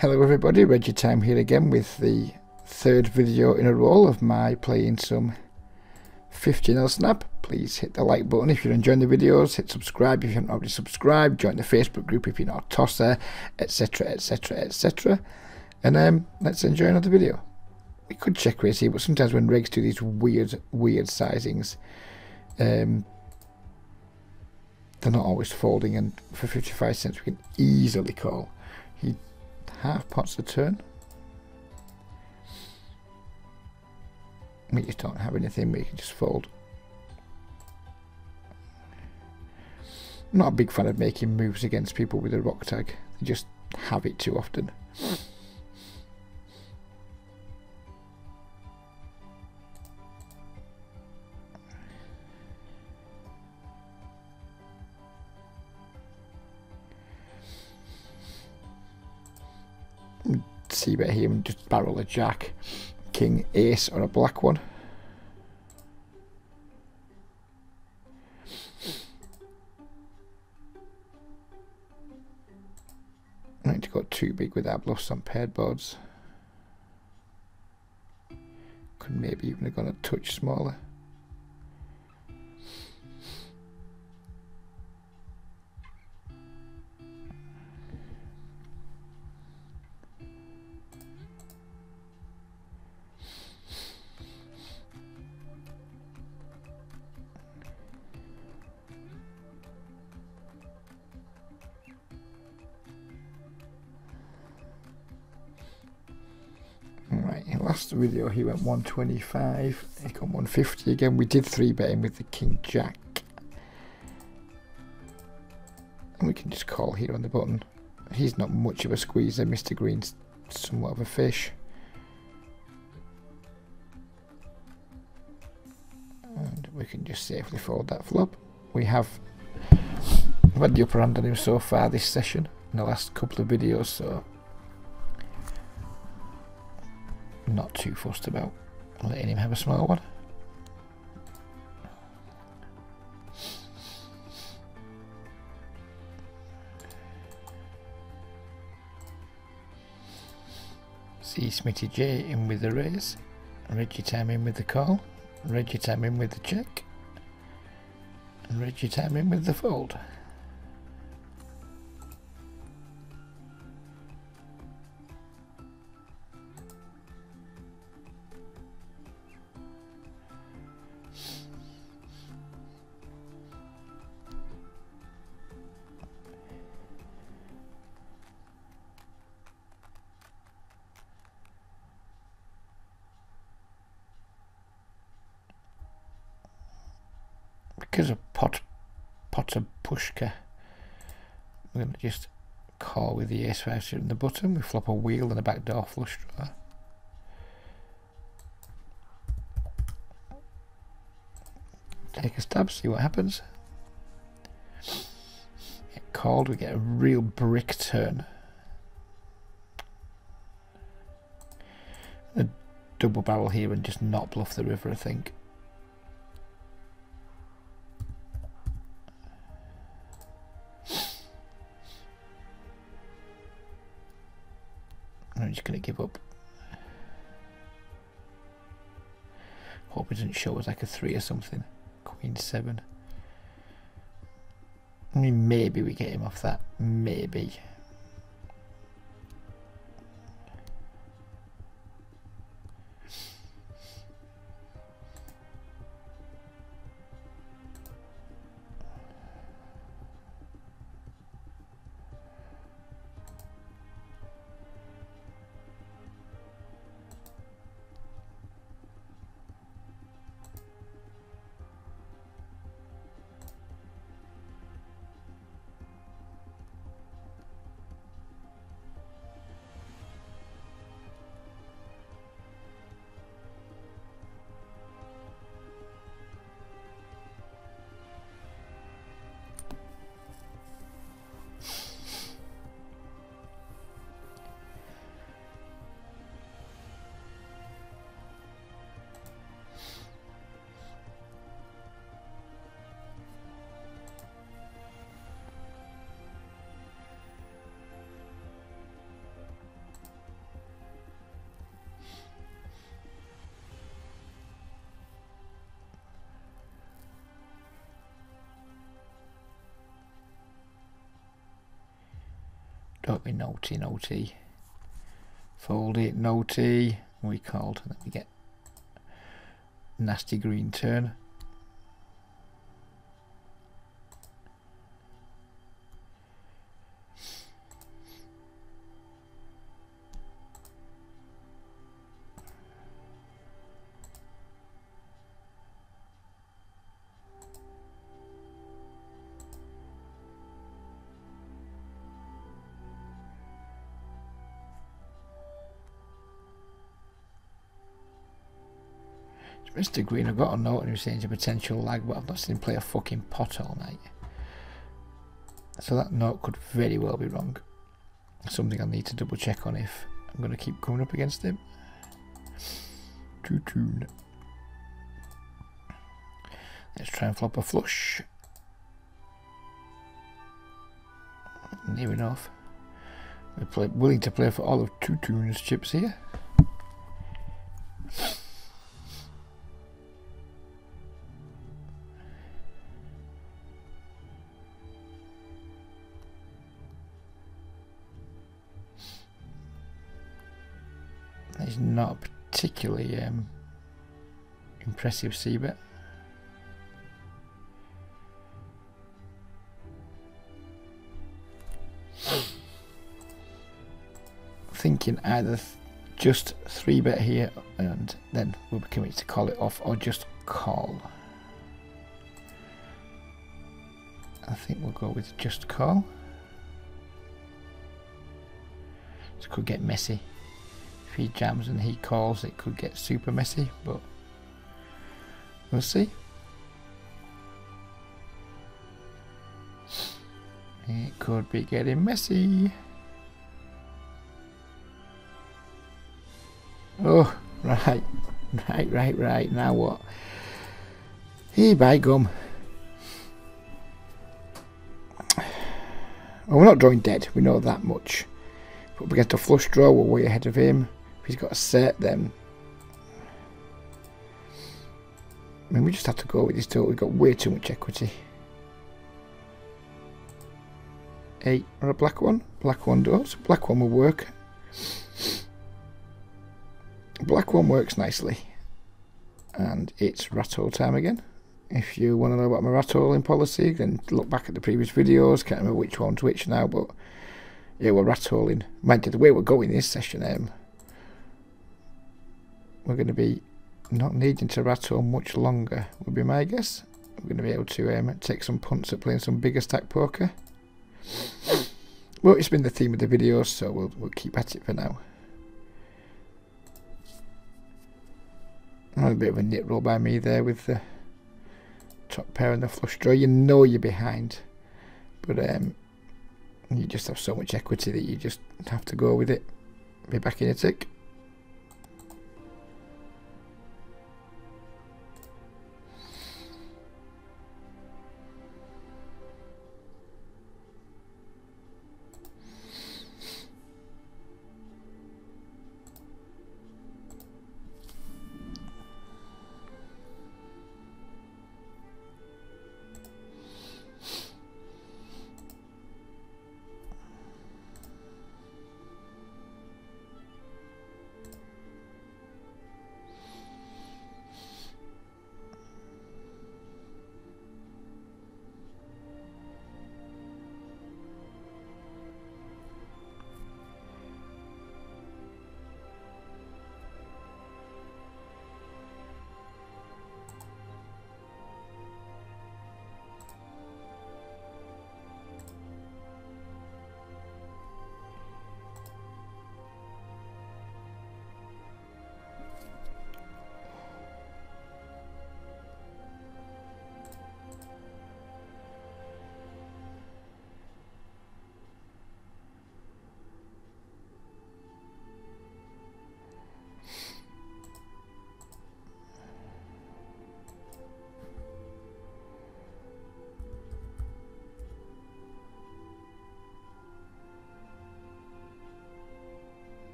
Hello everybody, Reggie Time here again with the third video in a row of my playing some 15L Snap. Please hit the like button if you're enjoying the videos, hit subscribe if you haven't already subscribed, join the Facebook group if you're not a tosser, etc, etc, etc. And let's enjoy another video. We could check raise here, but sometimes when regs do these weird sizings, they're not always folding, and for 55 cents we can easily call. He half pots a turn. We just don't have anything, we can just fold. I'm not a big fan of making moves against people with a rock tag. They just have it too often. See bet here and just barrel a jack, king, ace, or a black one. I need to go too big with that bluffs on paired boards. Could maybe even have gone a touch smaller. Right, in last video he went 125, he got 150 again. We did 3-bet him with the king jack. And we can just call here on the button. He's not much of a squeezer, Mr. Green's somewhat of a fish. And we can just safely fold that flop. We've had the upper hand on him so far this session, in the last couple of videos, so not too fussed about letting him have a small one. See Smitty J in with the raise, Reggie Time in with the call, Reggie Time in with the check, and Reggie Time in with the fold. Because of Potter Pushka, we're going to just call with the ace-5 suit in the button. We flop a wheel and a backdoor flush draw. Take a stab, see what happens. Get called, we get a real brick turn. A double barrel here and just not bluff the river, I think. I'm just going to give up. Hope it doesn't show us like a 3 or something. Queen 7. I mean, maybe we get him off that. Maybe. Don't be naughty, naughty. Fold it, naughty. We called. Then we get nasty green turn. Mr. Green, I've got a note and he was saying it's a potential lag, but I've not seen him play a fucking pot all night. So that note could very well be wrong. Something I need to double check on if I'm going to keep coming up against him. Two-tune. Let's try and flop a flush. Near enough. We're willing to play for all of two-tunes chips here. It's not a particularly impressive c-bet. Thinking either just 3-bet here and then we'll be committed to call it off, or just call. I think we'll go with just call. This could get messy. If he jams and he calls, it could get super messy, but we'll see. It could be getting messy. Oh, right. Now what? Hey, by gum. Well, we're not drawing dead, we know that much. But we get a flush draw, we're way ahead of him. If he's got a set, then I mean, we just have to go with this total. We've got way too much equity. 8 or a black one. Black one does. Black one will work. Black one works nicely. And it's rat hole time again. If you want to know about my rat holing policy, then look back at the previous videos. Can't remember which one's which now, but yeah, we're rat holing. Mind you, the way we're going this session, we're going to be not needing to rat hole much longer, would be my guess. We're going to be able to take some punts at playing some bigger stack poker. Well, it's been the theme of the videos, so we'll keep at it for now. A bit of a nit roll by me there with the top pair and the flush draw. You know you're behind, but you just have so much equity that you just have to go with it. Be back in a tick.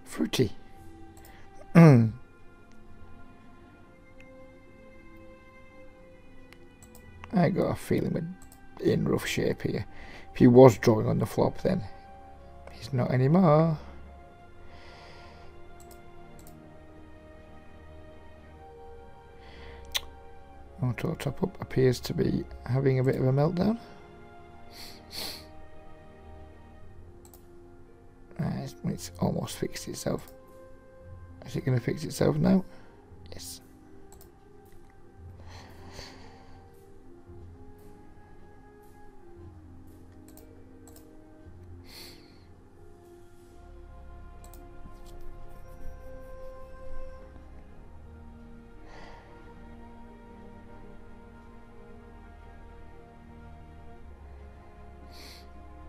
Fruity. I got a feeling in rough shape here. If he was drawing on the flop, then he's not anymore. Auto top up appears to be having a bit of a meltdown. It's almost fixed itself. Is it going to fix itself now? Yes.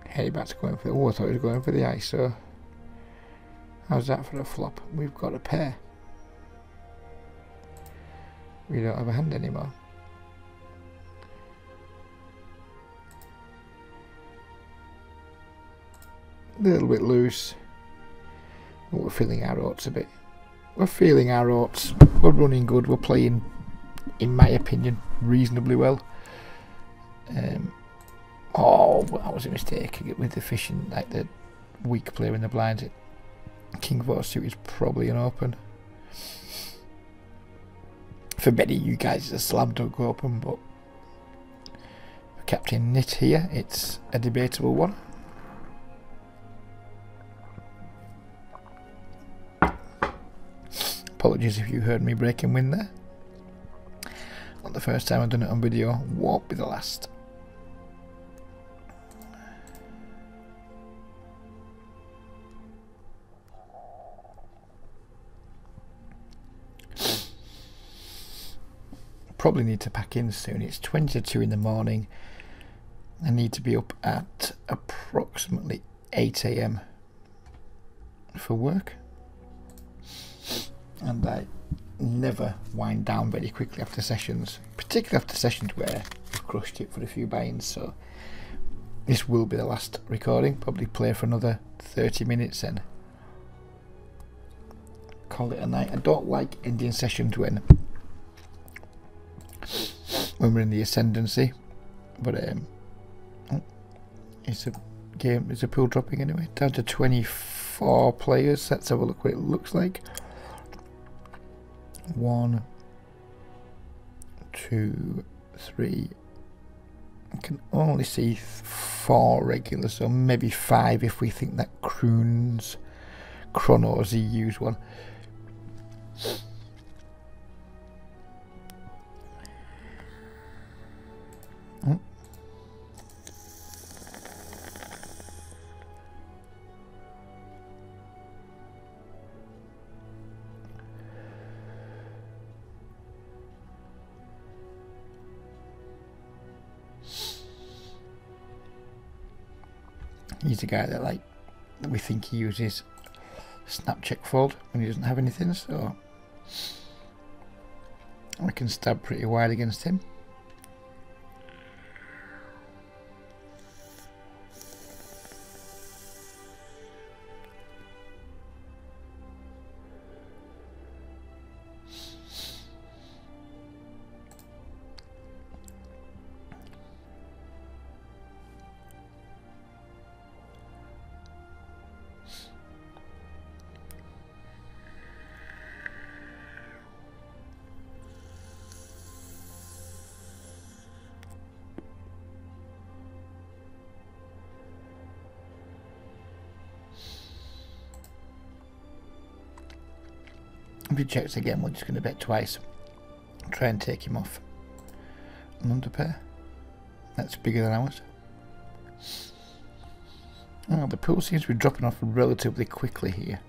Headback's going for the... Oh, I thought he was going for the ISO. How's that for a flop? We've got a pair. We don't have a hand anymore. A little bit loose. But we're feeling our oats a bit. We're feeling our oats. We're running good. We're playing, in my opinion, reasonably well. Oh, that was a mistake with the fishing, like the weak player in the blinds. King 4 suit is probably an open. For many of you guys, it's a slam dunk open, but for Captain Nit here, it's a debatable one. Apologies if you heard me break and win there. Not the first time I've done it on video, won't be the last. Probably need to pack in soon. It's 20 to 2 in the morning. I need to be up at approximately 8 AM for work, and I never wind down very quickly after sessions, particularly after sessions where I've crushed it for a few buy-ins. So this will be the last recording. Probably play for another 30 minutes and call it a night. I don't like ending sessions when we're in the ascendancy, but it's a game. It's a pool dropping anyway. Down to 24 players. Let's have a look what it looks like. 1, 2, 3. I can only see 4 regulars, so maybe 5 if we think that Chronos EU's one. He's a guy that we think he uses snap check fold when he doesn't have anything, so I can stab pretty wide against him. If he checks again, we're just going to bet twice. Try and take him off an underpair. That's bigger than ours. Oh, the pool seems to be dropping off relatively quickly here.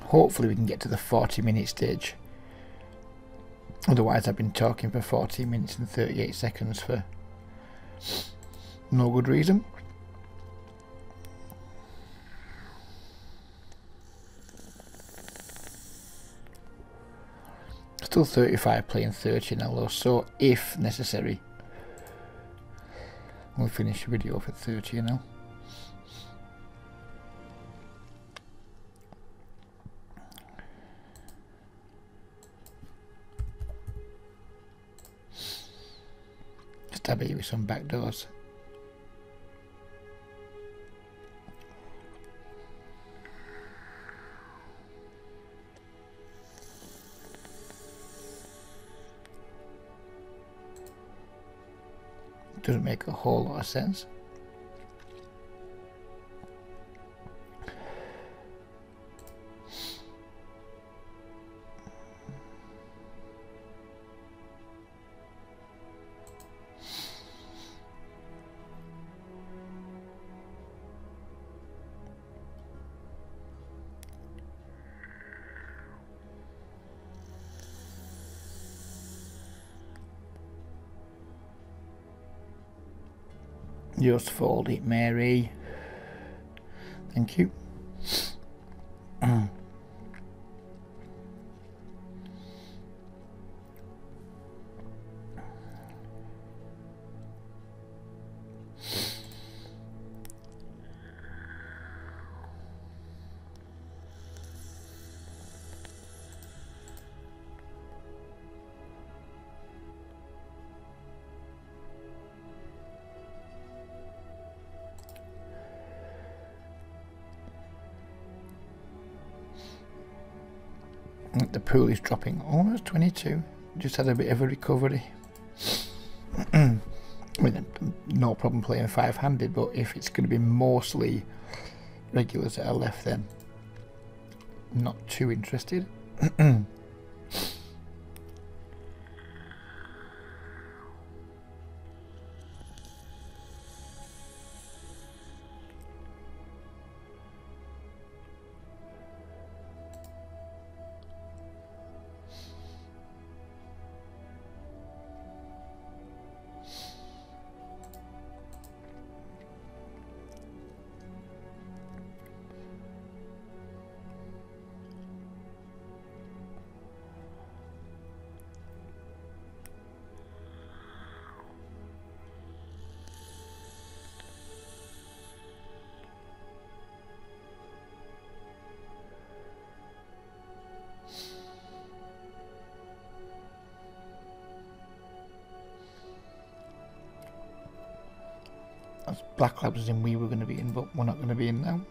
Hopefully we can get to the 40-minute stage. Otherwise I've been talking for 14 minutes and 38 seconds for no good reason. Still 35 playing 30 now though, so if necessary we'll finish the video for 30 now. Stab you with some back doors. doesn't make a whole lot of sense. Just fold it, Mary. Thank you. The pool is dropping. Oh, it's 22. Just had a bit of a recovery. I mean, no problem playing five-handed, but if it's going to be mostly regulars that are left, then I'm not too interested. Black Lab was in we were going to be in, but we're not going to be in now.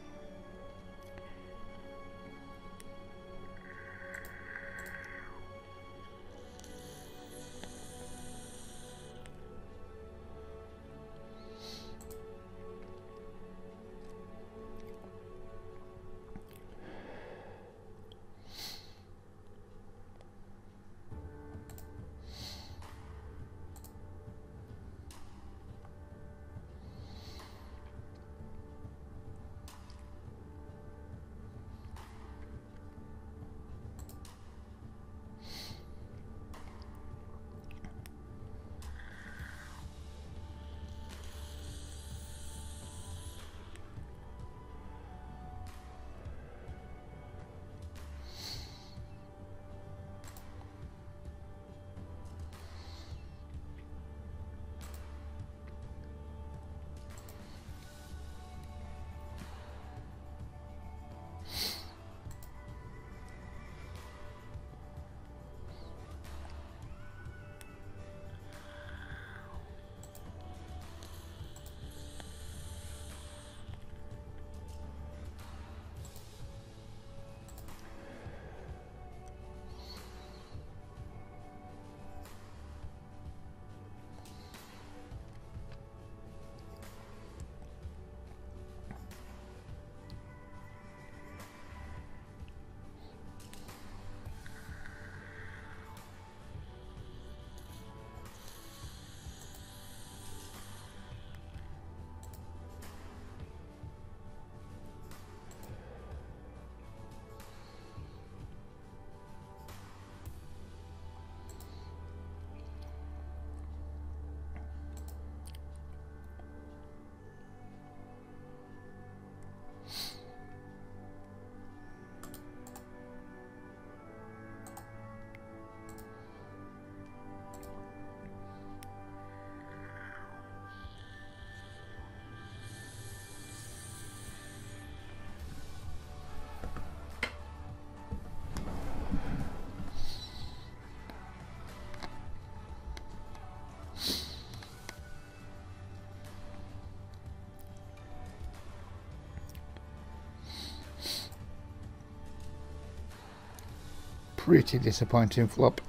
Pretty disappointing flop.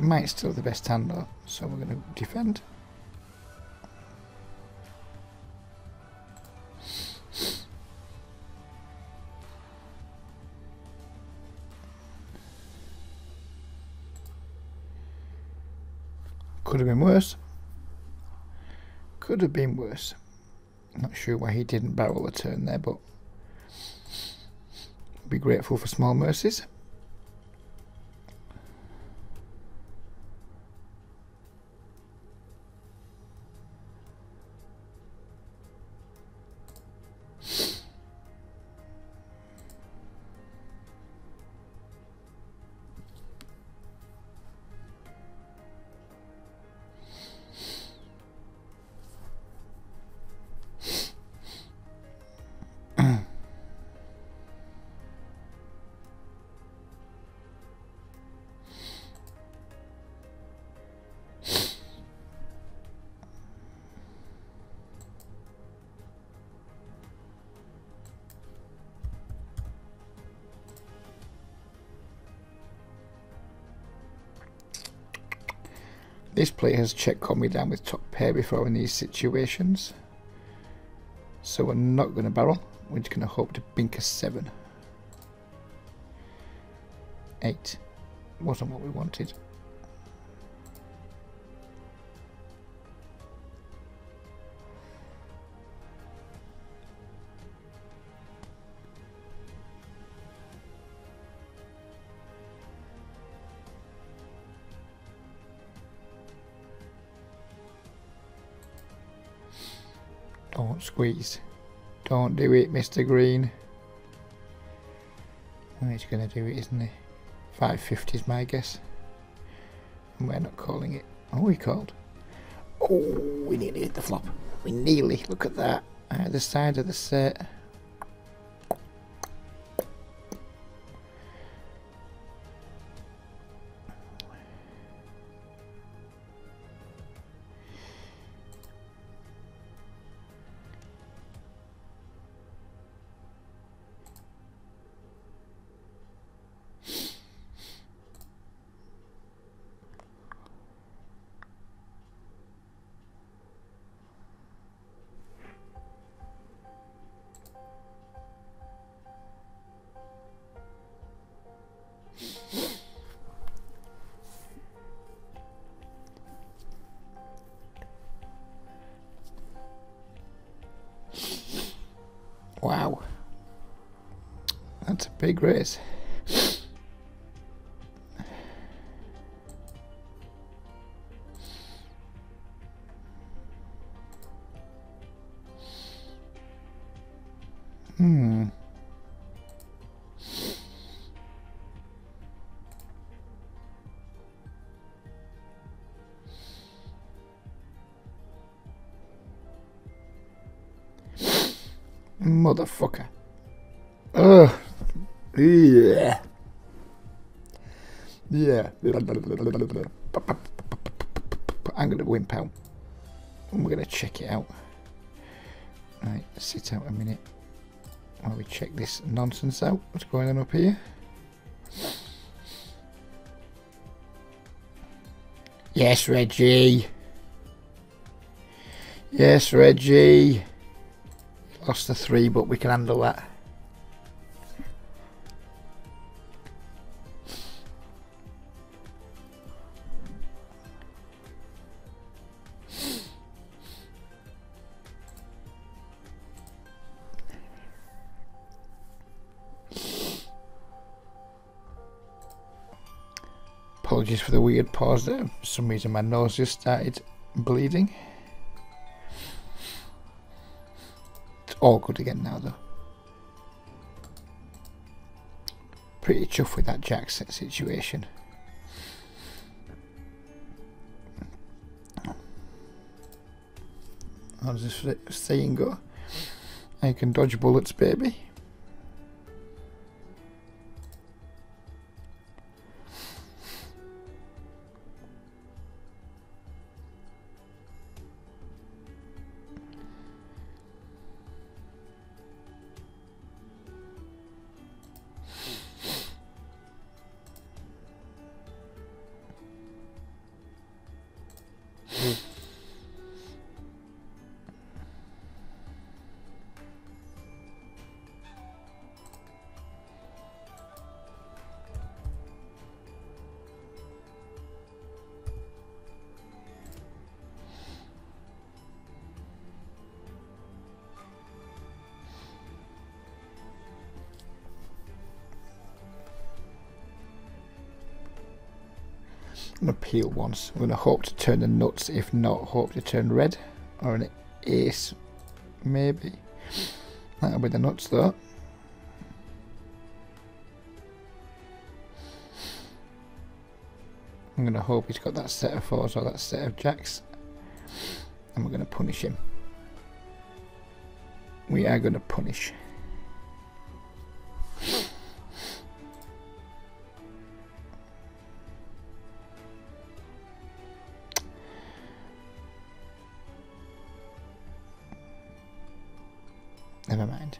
Might still have the best hand though, so we're going to defend. Could have been worse. Could have been worse. Not sure why he didn't barrel a turn there, but be grateful for small mercies. This player has check-called me down with top pair before in these situations, so we're not going to barrel. We're just going to hope to bink a 7. 8 wasn't what we wanted. Don't squeeze. Don't do it, Mr. Green. Oh, he's going to do it, isn't he? 550 is my guess. And we're not calling it. Oh, we called. Oh, we nearly hit the flop. We nearly. Look at that. Either side of the set. Wow, that's a big raise. Motherfucker. Ugh. Yeah. Yeah. I'm going to wimp out. And we're going to check it out. Right, sit out a minute while we check this nonsense out. What's going on up here? Yes, Reggie. Yes, Reggie. Lost the 3, but we can handle that. Apologies for the weird pause there. For some reason my nose just started bleeding. All good again now though. Pretty chuffed with that jack set situation. How's this saying go? I can dodge bullets, baby. I'm going to peel once. I'm going to hope to turn the nuts, if not hope to turn red, or an ace maybe. That'll be the nuts though. I'm going to hope he's got that set of fours or that set of jacks, and we're going to punish him. We are going to punish. Never mind.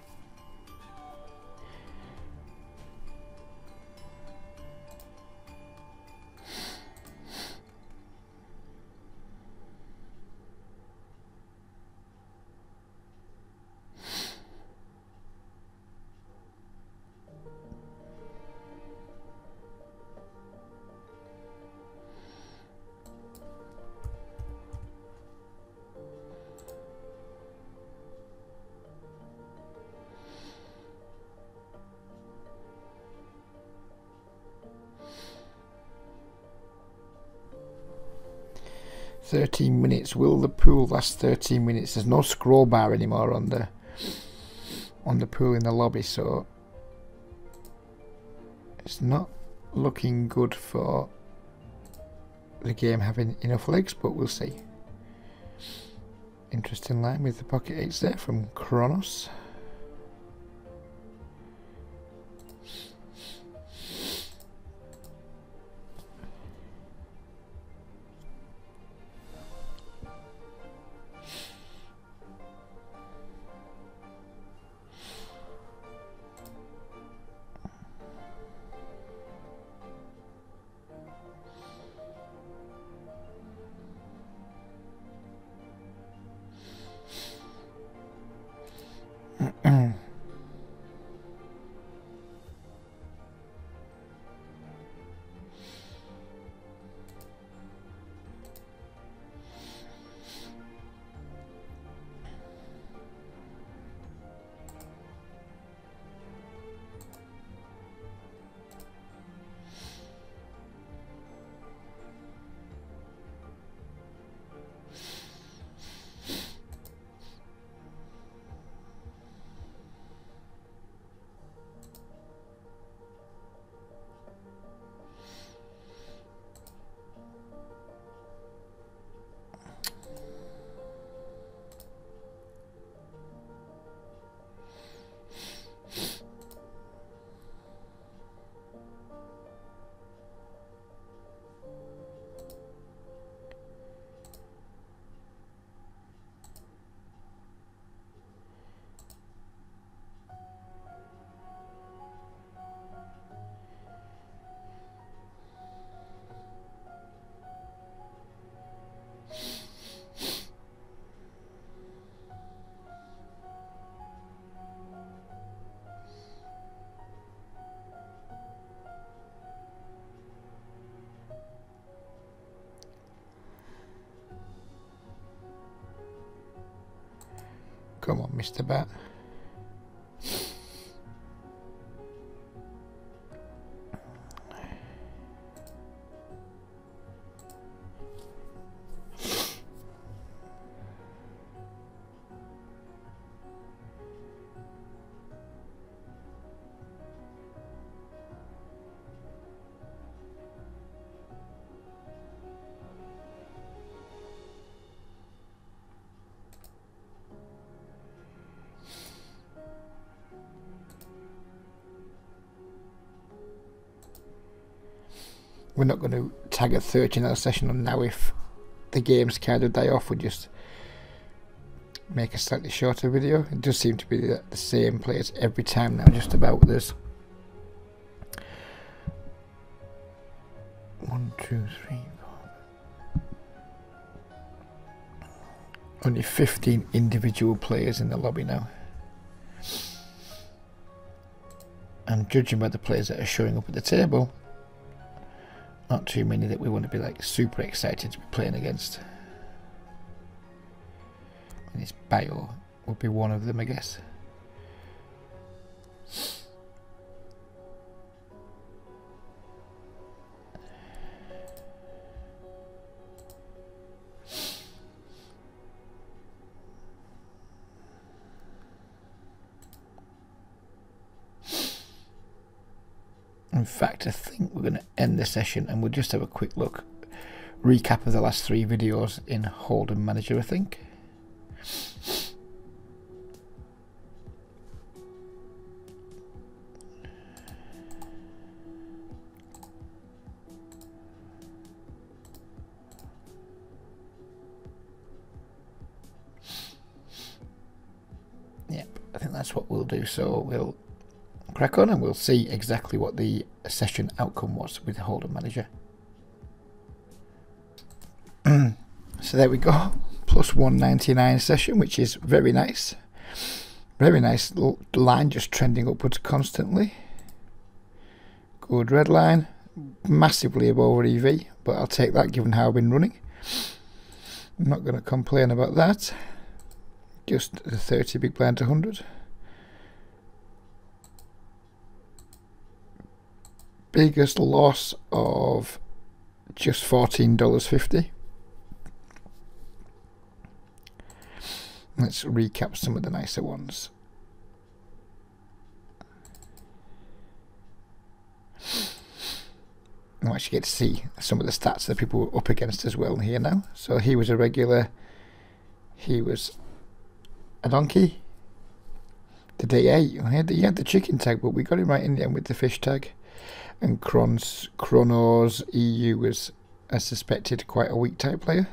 $13. Will the pool last 13 minutes? There's no scroll bar anymore on the pool in the lobby, so it's not looking good for the game having enough legs, but we'll see. Interesting line with the pocket eights there from Kronos. Come on, Mr. Bat. We're not going to tag a 13-hour session on now. If the games kind of die off, we just make a slightly shorter video. It does seem to be the same players every time now, just about. There's 1, 2, 3, 4. Only 15 individual players in the lobby now. And judging by the players that are showing up at the table, not too many that we want to be like super excited to be playing against. And this bio will be one of them, I guess. In fact, I think we're going to end the session and we'll just have a quick look, recap of the last 3 videos in Hold'em Manager, I think. Yep, I think that's what we'll do. So we'll crack on and we'll see exactly what the session outcome was with Hold'em Manager. So there we go, plus 199 session, which is very nice. Very nice line, just trending upwards constantly. Good red line, massively above EV, but I'll take that given how I've been running. I'm not going to complain about that. Just the 30 big blind to 100. Biggest loss of just $14.50. Let's recap some of the nicer ones. I actually get to see some of the stats that people were up against as well here now. So he was a regular, he was a donkey. The day 8, he had the chicken tag, but we got him right in the end with the fish tag. And Chronos EU was, as suspected, quite a weak type player.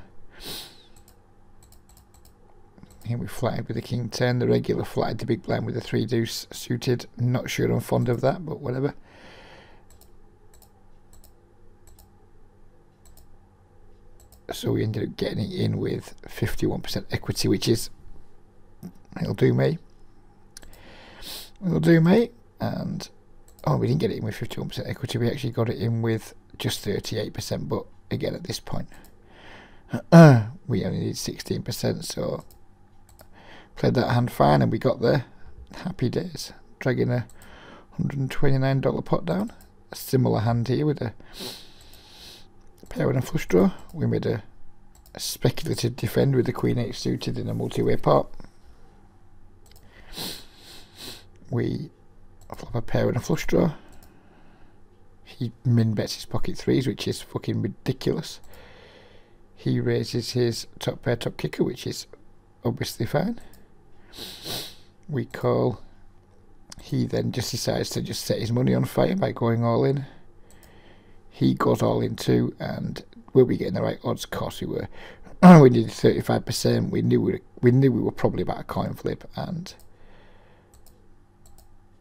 Here we flatted with the king 10, the regular flatted the big blind with the 3 deuce suited. Not sure I'm fond of that, but whatever. So we ended up getting it in with 51% equity, which is, it'll do me. It'll do me. And oh, we didn't get it in with 51% equity, we actually got it in with just 38%, but again at this point we only need 16%, so played that hand fine and we got there. Happy days. Dragging a $129 pot down. A similar hand here with a pair and a flush draw. We made a speculative defend with the Queen 8 suited in a multi-way pot. We flop a pair and a flush draw. He min bets his pocket 3s, which is fucking ridiculous. He raises his top pair top kicker, which is obviously fine. We call. He then just decides to just set his money on fire by going all in. He goes all in too, and were we getting the right odds? Of course we were. We needed 35%. We knew we were probably about a coin flip, and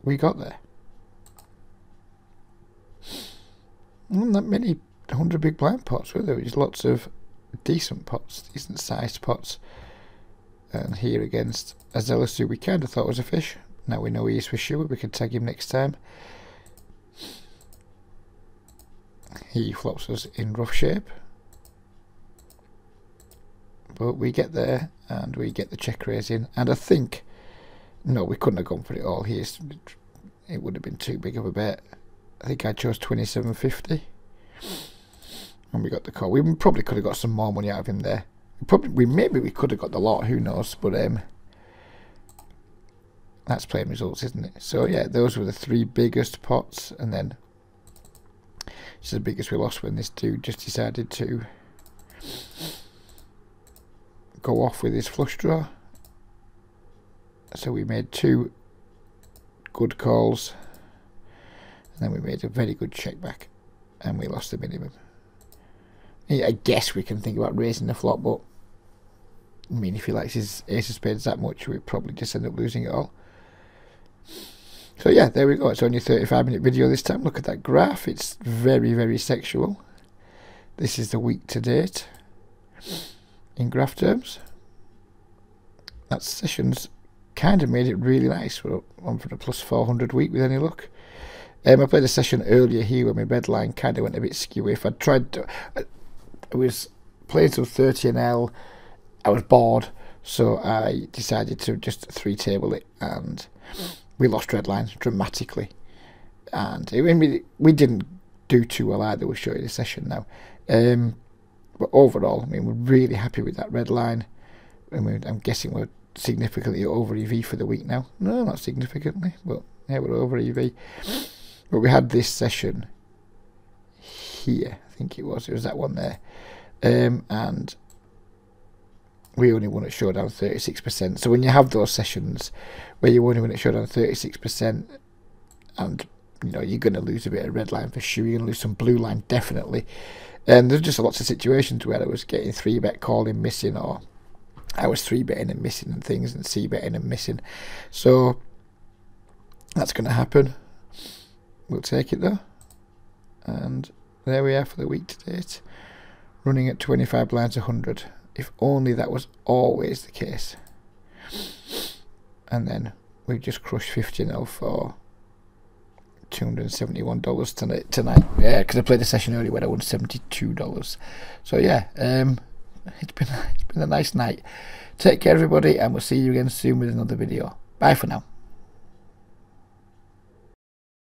we got there. Not that many 100 big blind pots, were there? There was lots of decent pots, decent sized pots. And here against Azelis, who we kind of thought was a fish. Now we know he is for sure. We can tag him next time. He flops us in rough shape. But we get there and we get the check raise in. And I think, no, we couldn't have gone for it all here. It would have been too big of a bet. I think I chose 27.50. And we got the call. We probably could have got some more money out of him there. Maybe we could have got the lot, who knows, but that's playing results, isn't it? So yeah, those were the 3 biggest pots, and then it's the biggest we lost when this dude just decided to go off with his flush draw. So we made 2 good calls, and then we made a very good check back, and we lost the minimum. Yeah, I guess we can think about raising the flop, but I mean, if he likes his ace of spades that much, we'd probably just end up losing it all. So yeah, there we go. It's only a 35-minute video this time. Look at that graph. It's very, very sexual. This is the week to date in graph terms. That session's kind of made it really nice. We're on for the plus 400 week with any luck. I played a session earlier here where my red line kind of went a bit skew. If I tried to, I was playing some 30NL, I was bored, so I decided to just 3-table it, and we lost red lines dramatically. And we didn't do too well either. We'll show you the session now. But overall, I mean, we're really happy with that red line. I mean, I'm guessing we're significantly over EV for the week now. No, not significantly, but yeah, we're over EV. But we had this session here, I think it was that one there, and we only won at showdown 36%. So when you have those sessions where you only win at showdown 36%, and you know you're going to lose a bit of red line for sure, you're going to lose some blue line definitely. And there's just lots of situations where I was getting 3-bet calling missing, or I was 3-betting and missing and things, and c-betting and missing. So that's going to happen. We'll take it though. And there we are for the week to date, running at 25 blinds 100. If only that was always the case. And then we've just crushed 50-0 for $271 tonight. Yeah, because I played the session earlier where I won $72. So yeah, it's been a nice night. Take care everybody, and we'll see you again soon with another video. Bye for now.